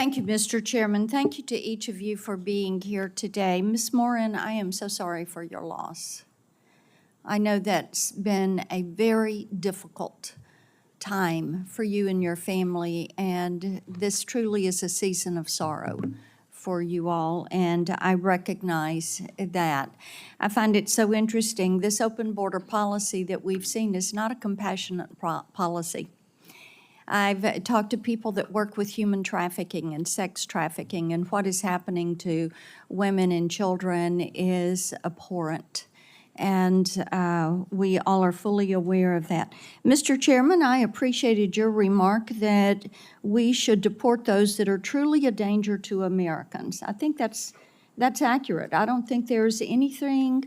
Thank you, Mr. Chairman. Thank you to each of you for being here today. Ms. Morin, I am so sorry for your loss. I know that's been a very difficult time for you and your family, and this truly is a season of sorrow for you all, and I recognize that. I find it so interesting. This open border policy that we've seen is not a compassionate policy. I've talked to people that work with human trafficking and sex trafficking, and what is happening to women and children is abhorrent. And we all are fully aware of that. Mr. Chairman, I appreciated your remark that we should deport those that are truly a danger to Americans. I think that's accurate. I don't think there's anyone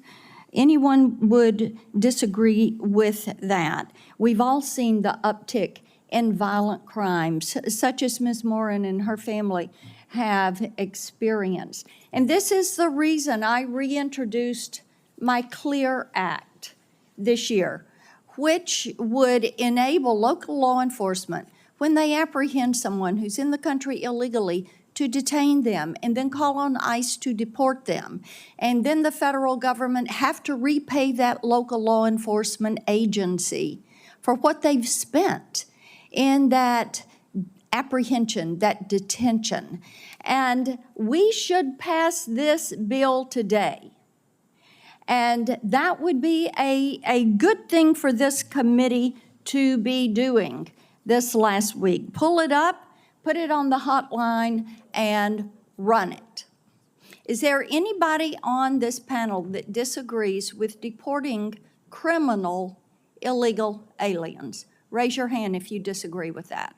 would disagree with that. We've all seen the uptick in violent crimes, such as Ms. Morin and her family have experienced. And this is the reason I reintroduced my CLEAR Act this year, which would enable local law enforcement, when they apprehend someone who's in the country illegally, to detain them and then call on ICE to deport them. And then the federal government have to repay that local law enforcement agency for what they've spent in that apprehension, that detention. And we should pass this bill today. And that would be a good thing for this committee to be doing this last week. Pull it up, put it on the hotline, and run it. Is there anybody on this panel that disagrees with deporting criminal illegal aliens? Raise your hand if you disagree with that.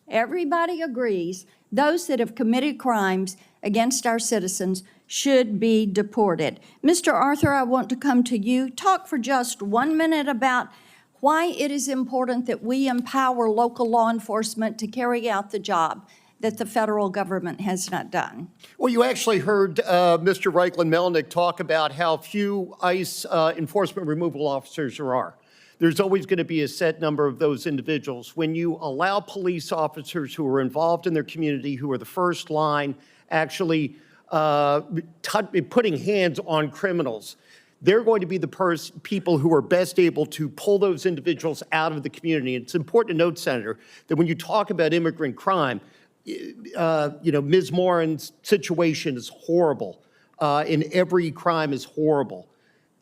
Everybody agrees those that have committed crimes against our citizens should be deported. Mr. Arthur, I want to come to you. Talk for just 1 minute about why it is important that we empower local law enforcement to carry out the job that the federal government has not done. Well, you actually heard Mr. Reichlin-Melnick talk about how few ICE enforcement removal officers there are. There's always going to be a set number of those individuals. When you allow police officers who are involved in their community, who are the first line, actually putting hands on criminals, they're going to be the people who are best able to pull those individuals out of the community. And it's important to note, Senator, that when you talk about immigrant crime, Ms. Morin's situation is horrible, and every crime is horrible.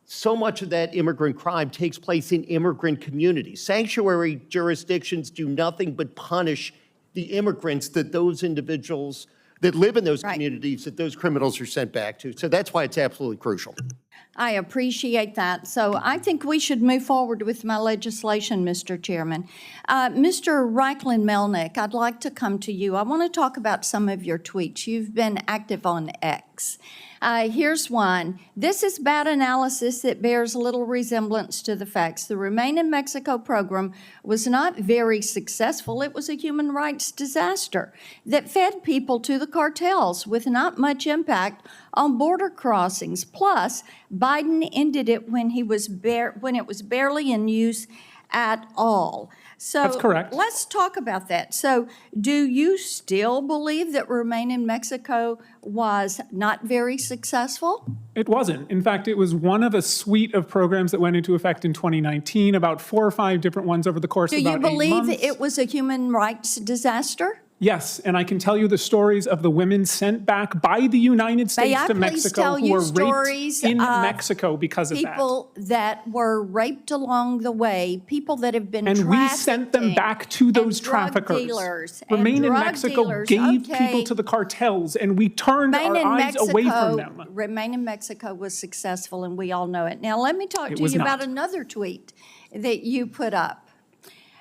So much of that immigrant crime takes place in immigrant communities. Sanctuary jurisdictions do nothing but punish the immigrants that those individuals that live in those communities that those criminals are sent back to. So that's why it's absolutely crucial. I appreciate that. So I think we should move forward with my legislation, Mr. Chairman. Mr. Reichlin-Melnick, I'd like to come to you. I want to talk about some of your tweets. You've been active on X. Here's one. This is bad analysis that bears little resemblance to the facts. The Remain in Mexico program was not very successful. It was a human rights disaster that fed people to the cartels with not much impact on border crossings. Plus, Biden ended it when it was barely in use at all. So that's correct. Let's talk about that. So do you still believe that Remain in Mexico was not very successful? It wasn't. In fact, it was one of a suite of programs that went into effect in 2019, about 4 or 5 different ones over the course of about 8 months. Do you believe it was a human rights disaster? Yes, and I can tell you the stories of the women sent back by the United States to Mexico who were raped in Mexico because of that. People that were raped along the way, people that have been trafficked. And we sent them back to those traffickers. Remain in Mexico gave people to the cartels, and we turned our eyes away from them. Remain in Mexico was successful, and we all know it. Now, let me talk to you about another tweet that you put up.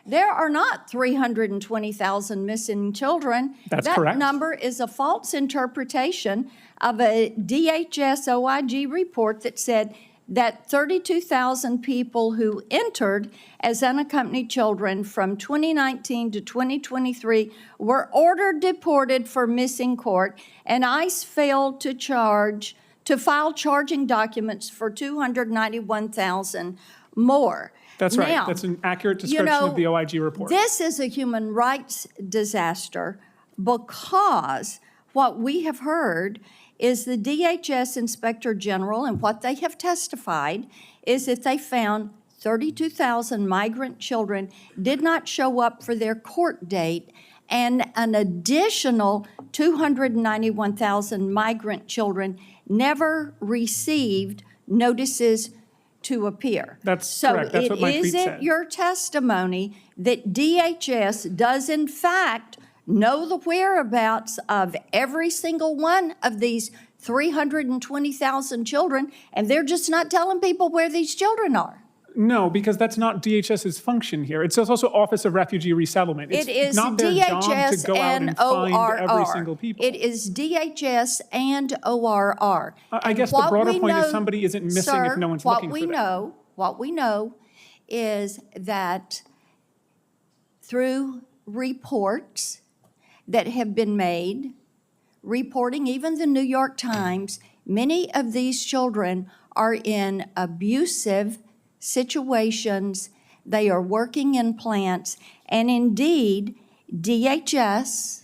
There are not 320,000 missing children. That's correct. That number is a false interpretation of a DHS OIG report that said that 32,000 people who entered as unaccompanied children from 2019 to 2023 were ordered deported for missing court, and ICE failed to file charging documents for 291,000 more. That's right. That's an accurate description of the OIG report. This is a human rights disaster because what we have heard is the DHS Inspector General, and what they have testified is that they found 32,000 migrant children did not show up for their court date, and an additional 291,000 migrant children never received notices to appear. That's correct. That's what my tweet So it said. isn't your testimony that DHS does in fact know the whereabouts of every single one of these 320,000 children, and they're just not telling people where these children are. No, because that's not DHS's function here. It's also Office of Refugee Resettlement. It's It is not their job to DHS go out and and find every ORR. single people. It is DHS and ORR. I guess the what broader we point is know, somebody isn't missing sir, if no one's looking for them. What we know is that through reports that have been made, reporting even the New York Times, many of these children are in abusive situations. They are working in plants, and indeed, DHS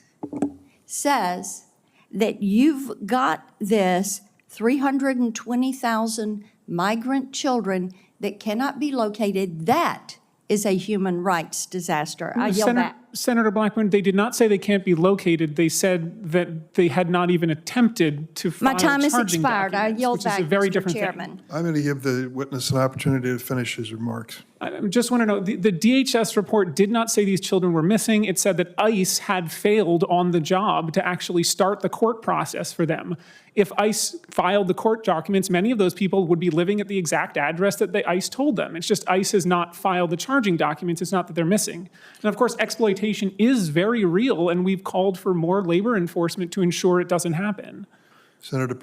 says that you've got this 320,000 migrant children that cannot be located. That is a human rights disaster. I yell back. Senator Blackburn, they did not say they can't be located. They said that they had not even attempted to file My time has charging expired. I documents, yield which is back, a very Mr. different thing. Chairman. I'm going to give the witness an opportunity to finish his remarks. I just want to know, the DHS report did not say these children were missing. It said that ICE had failed on the job to actually start the court process for them. If ICE filed the court documents, many of those people would be living at the exact address that the ICE told them. It's just ICE has not filed the charging documents. It's not that they're missing. And of course, exploitation is very real, and we've called for more labor enforcement to ensure it doesn't happen. Senator